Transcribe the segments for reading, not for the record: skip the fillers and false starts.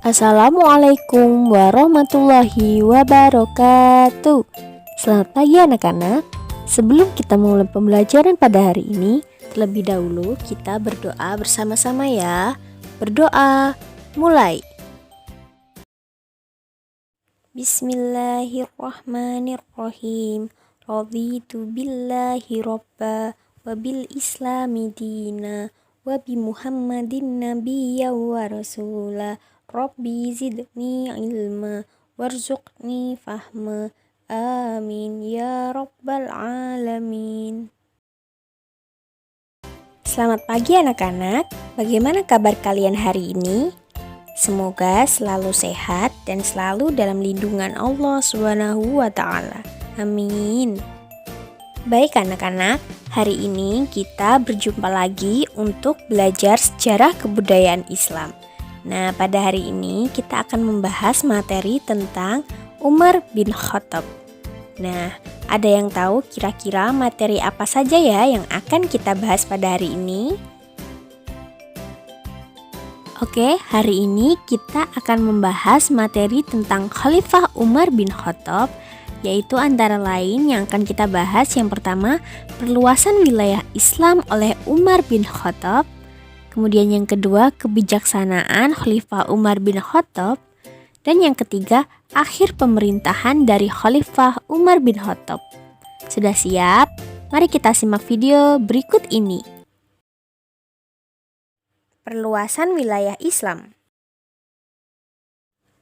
Assalamualaikum warahmatullahi wabarakatuh. Selamat pagi anak-anak. Sebelum kita mulai pembelajaran pada hari ini, terlebih dahulu kita berdoa bersama-sama ya. Berdoa, mulai. Bismillahirrahmanirrahim. Raditu billahi robba wa bil islami dina wa bi muhammadin nabiyya wa rasula. Rabbi zidni ilma warzuqni fahma. Amin ya rabbal alamin. Selamat pagi anak-anak. Bagaimana kabar kalian hari ini? Semoga selalu sehat dan selalu dalam lindungan Allah Subhanahu wa taala. Amin. Baik anak-anak, hari ini kita berjumpa lagi untuk belajar sejarah kebudayaan Islam. Nah, pada hari ini kita akan membahas materi tentang Umar bin Khattab. Nah, ada yang tahu kira-kira materi apa saja ya yang akan kita bahas pada hari ini? Oke, hari ini kita akan membahas materi tentang Khalifah Umar bin Khattab, yaitu antara lain yang akan kita bahas yang pertama, perluasan wilayah Islam oleh Umar bin Khattab. Kemudian yang kedua, kebijaksanaan Khalifah Umar bin Khattab. Dan yang ketiga, akhir pemerintahan dari Khalifah Umar bin Khattab. Sudah siap? Mari kita simak video berikut ini. Perluasan wilayah Islam.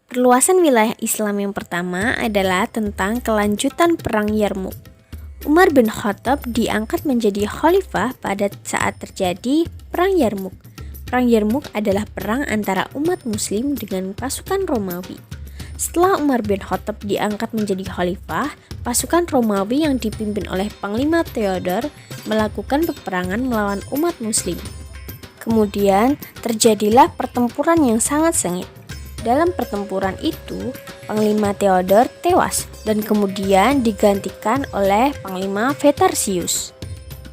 Perluasan wilayah Islam yang pertama adalah tentang kelanjutan Perang Yarmuk. Umar bin Khattab diangkat menjadi khalifah pada saat terjadi Perang Yarmuk. Perang Yarmuk adalah perang antara umat muslim dengan pasukan Romawi. Setelah Umar bin Khattab diangkat menjadi khalifah, pasukan Romawi yang dipimpin oleh Panglima Theodor melakukan peperangan melawan umat muslim. Kemudian terjadilah pertempuran yang sangat sengit. Dalam pertempuran itu, Panglima Theodor tewas dan kemudian digantikan oleh Panglima Vetarcius.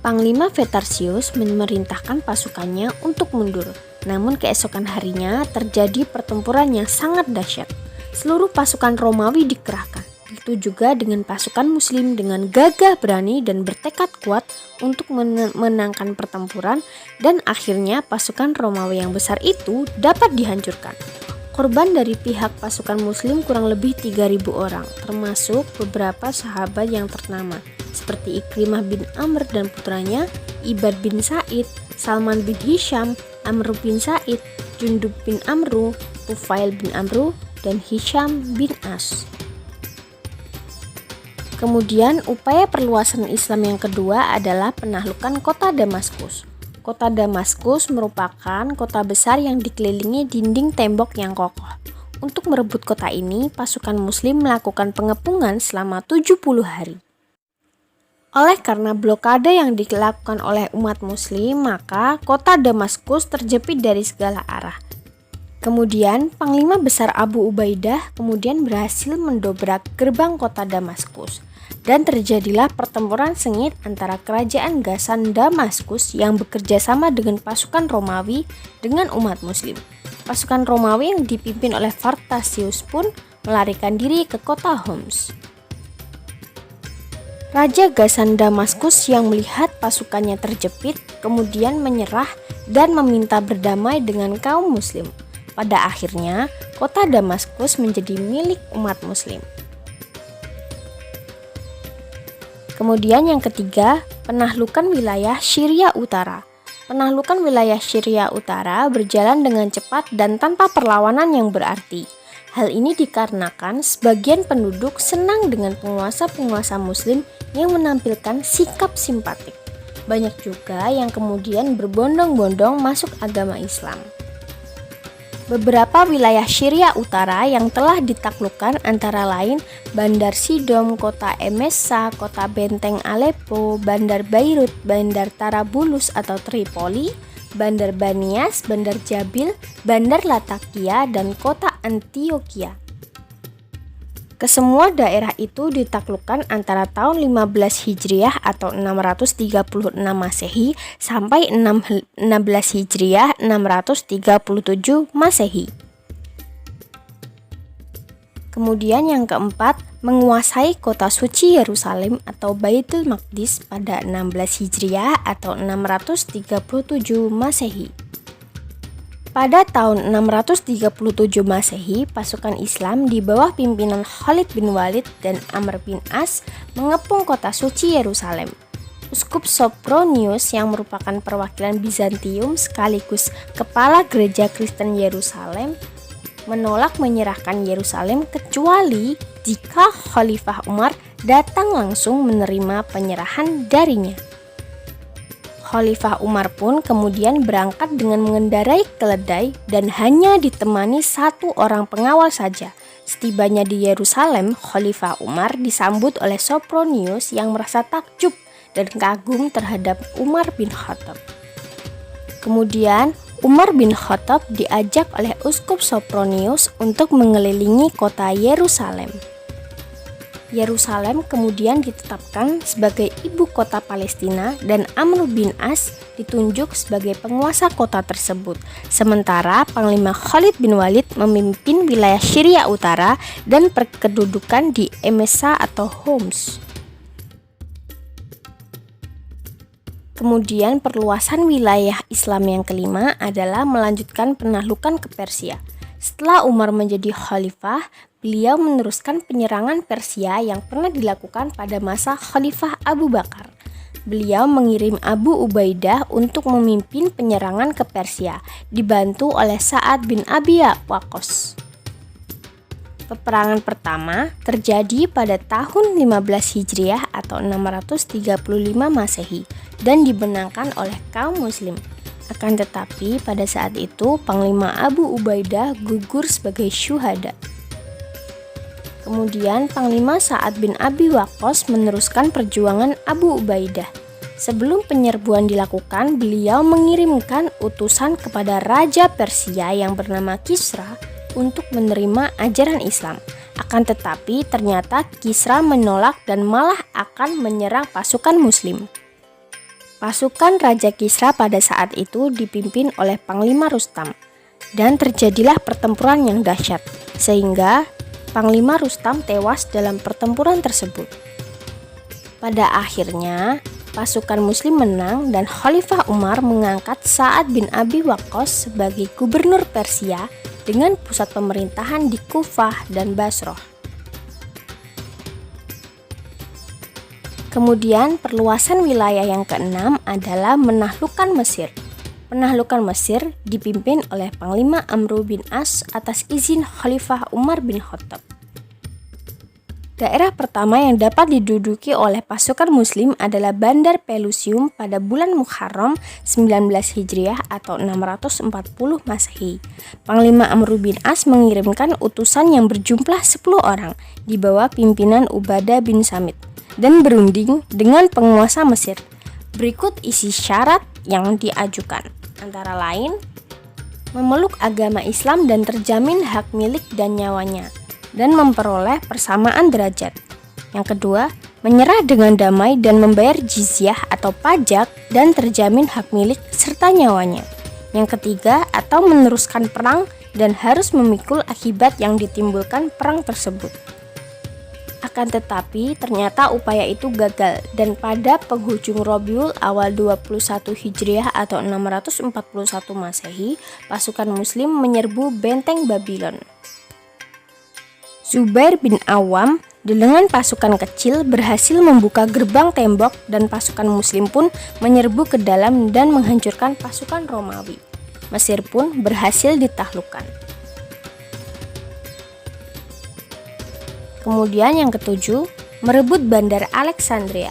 Panglima Vetarcius memerintahkan pasukannya untuk mundur. Namun keesokan harinya terjadi pertempuran yang sangat dahsyat. Seluruh pasukan Romawi dikerahkan. Begitu juga dengan pasukan Muslim dengan gagah berani dan bertekad kuat untuk menangkan pertempuran, dan akhirnya pasukan Romawi yang besar itu dapat dihancurkan. Korban dari pihak pasukan Muslim kurang lebih 3.000 orang, termasuk beberapa sahabat yang ternama, seperti Ikrimah bin Amr dan putranya, Ibad bin Sa'id, Salman bin Hisham, Amr bin Sa'id, Jundub bin Amru, Tufail bin Amru, dan Hisham bin As. Kemudian upaya perluasan Islam yang kedua adalah penaklukan kota Damaskus. Kota Damaskus merupakan kota besar yang dikelilingi dinding tembok yang kokoh. Untuk merebut kota ini, pasukan Muslim melakukan pengepungan selama 70 hari. Oleh karena blokade yang dilakukan oleh umat Muslim, maka kota Damaskus terjepit dari segala arah. Kemudian, Panglima Besar Abu Ubaidah kemudian berhasil mendobrak gerbang kota Damaskus. Dan terjadilah pertempuran sengit antara kerajaan Ghassan Damaskus yang bekerja sama dengan pasukan Romawi dengan umat Muslim. Pasukan Romawi yang dipimpin oleh Vetarcius pun melarikan diri ke kota Homs. Raja Ghassan Damaskus yang melihat pasukannya terjepit kemudian menyerah dan meminta berdamai dengan kaum Muslim. Pada akhirnya, kota Damaskus menjadi milik umat Muslim. Kemudian yang ketiga, penaklukan wilayah Syria Utara. Penaklukan wilayah Syria Utara berjalan dengan cepat dan tanpa perlawanan yang berarti. Hal ini dikarenakan sebagian penduduk senang dengan penguasa-penguasa Muslim yang menampilkan sikap simpatik. Banyak juga yang kemudian berbondong-bondong masuk agama Islam. Beberapa wilayah Syria Utara yang telah ditaklukkan antara lain Bandar Sidom, kota Emesa, kota benteng Aleppo, Bandar Beirut, Bandar Tarabulus atau Tripoli, Bandar Banias, Bandar Jabil, Bandar Latakia, dan kota Antioquia. Kesemua daerah itu ditaklukkan antara tahun 15 Hijriah atau 636 Masehi sampai 16 Hijriah 637 Masehi. Kemudian yang keempat, menguasai kota suci Yerusalem atau Baitul Maqdis pada 16 Hijriah atau 637 Masehi. Pada tahun 637 Masehi, pasukan Islam di bawah pimpinan Khalid bin Walid dan Amr bin As mengepung kota suci Yerusalem. Uskup Sopronius yang merupakan perwakilan Bizantium sekaligus kepala gereja Kristen Yerusalem menolak menyerahkan Yerusalem kecuali jika Khalifah Umar datang langsung menerima penyerahan darinya. Khalifah Umar pun kemudian berangkat dengan mengendarai keledai dan hanya ditemani satu orang pengawal saja. Setibanya di Yerusalem, Khalifah Umar disambut oleh Sopronius yang merasa takjub dan kagum terhadap Umar bin Khattab. Kemudian Umar bin Khattab diajak oleh Uskup Sopronius untuk mengelilingi kota Yerusalem. Yerusalem kemudian ditetapkan sebagai ibu kota Palestina dan Amr bin As ditunjuk sebagai penguasa kota tersebut. Sementara Panglima Khalid bin Walid memimpin wilayah Syria Utara dan berkedudukan di Emesa atau Homs. Kemudian perluasan wilayah Islam yang kelima adalah melanjutkan penaklukan ke Persia. Setelah Umar menjadi khalifah, beliau meneruskan penyerangan Persia yang pernah dilakukan pada masa Khalifah Abu Bakar. Beliau mengirim Abu Ubaidah untuk memimpin penyerangan ke Persia, dibantu oleh Sa'ad bin Abi Waqqas. Peperangan pertama terjadi pada tahun 15 Hijriah atau 635 Masehi dan dimenangkan oleh kaum muslim. Akan tetapi pada saat itu Panglima Abu Ubaidah gugur sebagai syuhada. Kemudian Panglima Sa'ad bin Abi Waqqas meneruskan perjuangan Abu Ubaidah. Sebelum penyerbuan dilakukan, beliau mengirimkan utusan kepada Raja Persia yang bernama Kisra untuk menerima ajaran Islam. Akan tetapi ternyata Kisra menolak dan malah akan menyerang pasukan muslim. Pasukan Raja Kisra pada saat itu dipimpin oleh Panglima Rustam dan terjadilah pertempuran yang dahsyat sehingga Panglima Rustam tewas dalam pertempuran tersebut. Pada akhirnya pasukan muslim menang dan Khalifah Umar mengangkat Sa'ad bin Abi Waqqas sebagai gubernur Persia dengan pusat pemerintahan di Kufah dan Basrah. Kemudian perluasan wilayah yang keenam adalah menaklukkan Mesir. Penaklukan Mesir dipimpin oleh Panglima Amr bin As atas izin Khalifah Umar bin Khattab. Daerah pertama yang dapat diduduki oleh pasukan muslim adalah Bandar Pelusium pada bulan Muharram 19 Hijriah atau 640 Masehi. Panglima Amr bin As mengirimkan utusan yang berjumlah 10 orang di bawah pimpinan Ubadah bin Samit dan berunding dengan penguasa Mesir. Berikut isi syarat yang diajukan, antara lain memeluk agama Islam dan terjamin hak milik dan nyawanya, dan memperoleh persamaan derajat. Yang kedua, menyerah dengan damai dan membayar jizyah atau pajak dan terjamin hak milik serta nyawanya. Yang ketiga, atau meneruskan perang dan harus memikul akibat yang ditimbulkan perang tersebut. Akan tetapi ternyata upaya itu gagal dan pada penghujung Rabiul Awal 21 Hijriah atau 641 Masehi, pasukan muslim menyerbu benteng Babylon. Zubair bin Awam dengan pasukan kecil berhasil membuka gerbang tembok dan pasukan muslim pun menyerbu ke dalam dan menghancurkan pasukan Romawi. Mesir pun berhasil ditaklukkan. Kemudian yang ketujuh, merebut bandar Alexandria.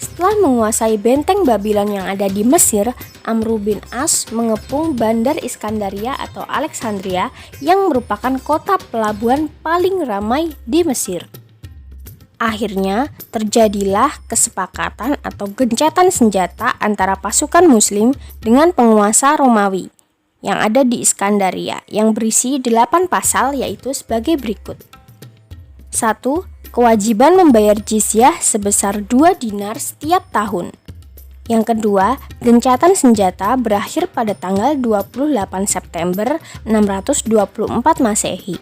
Setelah menguasai benteng Babylon yang ada di Mesir, Amr bin As mengepung bandar Iskandaria atau Alexandria yang merupakan kota pelabuhan paling ramai di Mesir. Akhirnya terjadilah kesepakatan atau gencatan senjata antara pasukan muslim dengan penguasa Romawi yang ada di Iskandaria yang berisi 8 pasal yaitu sebagai berikut. 1. Kewajiban membayar jizyah sebesar 2 dinar setiap tahun. Yang kedua, gencatan senjata berakhir pada tanggal 28 September 624 Masehi.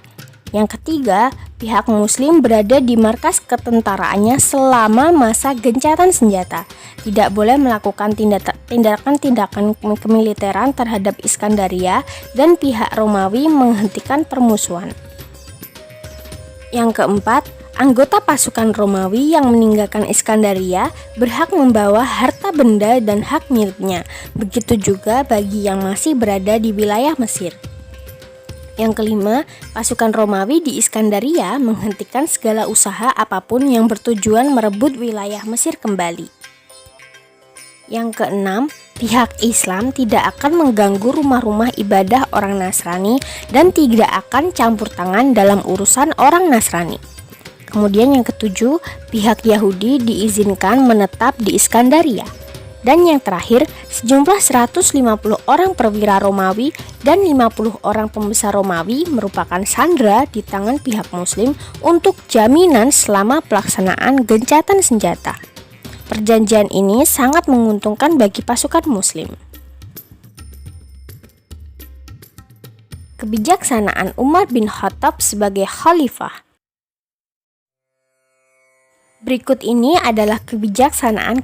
Yang ketiga, pihak muslim berada di markas ketentaraannya selama masa gencatan senjata. Tidak boleh melakukan tindakan-tindakan kemiliteran terhadap Iskandaria dan pihak Romawi menghentikan permusuhan. Yang keempat, anggota pasukan Romawi yang meninggalkan Iskandaria berhak membawa harta benda dan hak miliknya. Begitu juga bagi yang masih berada di wilayah Mesir. Yang kelima, pasukan Romawi di Iskandaria menghentikan segala usaha apapun yang bertujuan merebut wilayah Mesir kembali. Yang keenam, pihak Islam tidak akan mengganggu rumah-rumah ibadah orang Nasrani dan tidak akan campur tangan dalam urusan orang Nasrani. Kemudian yang ketujuh, pihak Yahudi diizinkan menetap di Iskandaria. Dan yang terakhir, sejumlah 150 orang perwira Romawi dan 50 orang pembesar Romawi merupakan sandera di tangan pihak muslim untuk jaminan selama pelaksanaan gencatan senjata. Perjanjian ini sangat menguntungkan bagi pasukan muslim. Kebijaksanaan Umar bin Khattab sebagai khalifah. Berikut ini adalah kebijaksanaan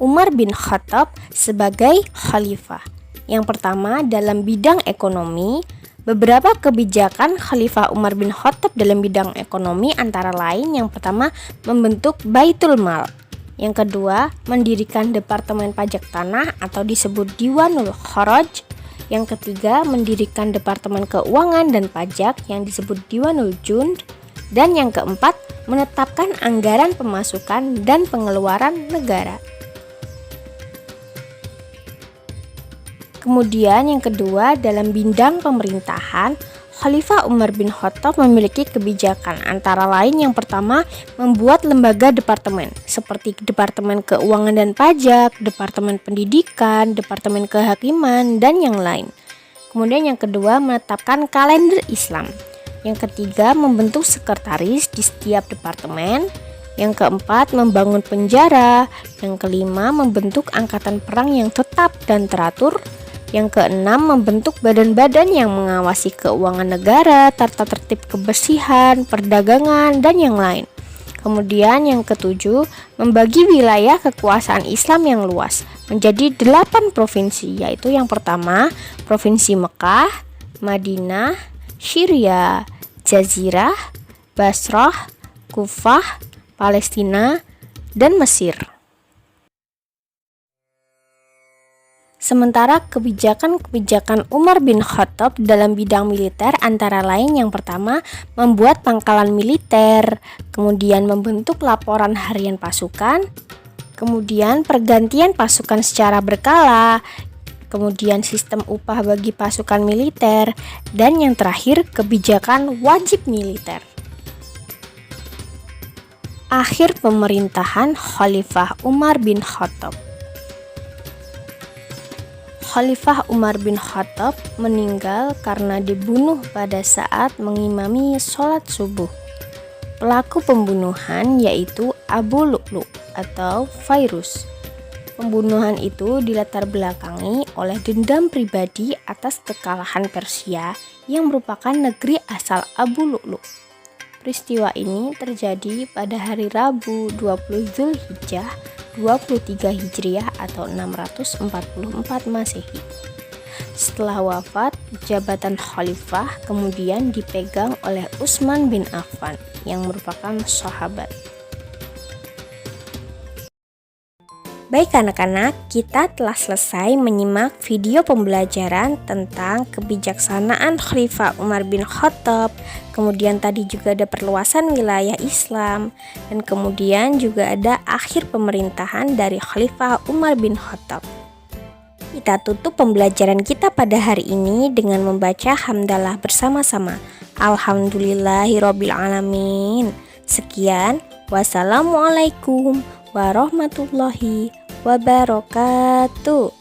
Umar bin Khattab sebagai khalifah. Yang pertama, dalam bidang ekonomi, beberapa kebijakan Khalifah Umar bin Khattab dalam bidang ekonomi antara lain yang pertama, membentuk Baitul Mal. Yang kedua, mendirikan Departemen Pajak Tanah atau disebut Diwanul Kharaj. Yang ketiga, mendirikan Departemen Keuangan dan Pajak yang disebut Diwanul Jund. Dan yang keempat, menetapkan anggaran pemasukan dan pengeluaran negara. Kemudian yang kedua, dalam bidang pemerintahan, Khalifah Umar bin Khattab memiliki kebijakan antara lain yang pertama, membuat lembaga departemen seperti Departemen Keuangan dan Pajak, Departemen Pendidikan, Departemen Kehakiman, dan yang lain. Kemudian yang kedua, menetapkan kalender Islam. Yang ketiga, membentuk sekretaris di setiap departemen. Yang keempat, membangun penjara. Yang kelima, membentuk angkatan perang yang tetap dan teratur. Yang keenam, membentuk badan-badan yang mengawasi keuangan negara, tata tertib kebersihan, perdagangan, dan yang lain. Kemudian yang ketujuh, membagi wilayah kekuasaan Islam yang luas menjadi 8 provinsi, yaitu yang pertama, Provinsi Mekah, Madinah, Syria, Jazirah, Basrah, Kufah, Palestina, dan Mesir. Sementara kebijakan Umar bin Khattab dalam bidang militer antara lain yang pertama, membuat pangkalan militer, kemudian membentuk laporan harian pasukan, kemudian pergantian pasukan secara berkala, kemudian sistem upah bagi pasukan militer, dan yang terakhir kebijakan wajib militer. Akhir pemerintahan Khalifah Umar bin Khattab. Khalifah Umar bin Khattab meninggal karena dibunuh pada saat mengimami sholat subuh. Pelaku pembunuhan yaitu Abu Lu'lu' atau Fairuz. Pembunuhan itu dilatar belakangi oleh dendam pribadi atas kekalahan Persia yang merupakan negeri asal Abu Lu'lu'. Peristiwa ini terjadi pada hari Rabu 20 Zulhijjah 23 Hijriah atau 644 Masehi. Setelah wafat, jabatan khalifah kemudian dipegang oleh Utsman bin Affan yang merupakan sahabat. Baik anak-anak, kita telah selesai menyimak video pembelajaran tentang kebijaksanaan Khalifah Umar bin Khattab. Kemudian tadi juga ada perluasan wilayah Islam. Dan kemudian juga ada akhir pemerintahan dari Khalifah Umar bin Khattab. Kita tutup pembelajaran kita pada hari ini dengan membaca hamdalah bersama-sama. Alhamdulillahirabbil alamin. Sekian, wassalamualaikum warahmatullahi wabarakatuh.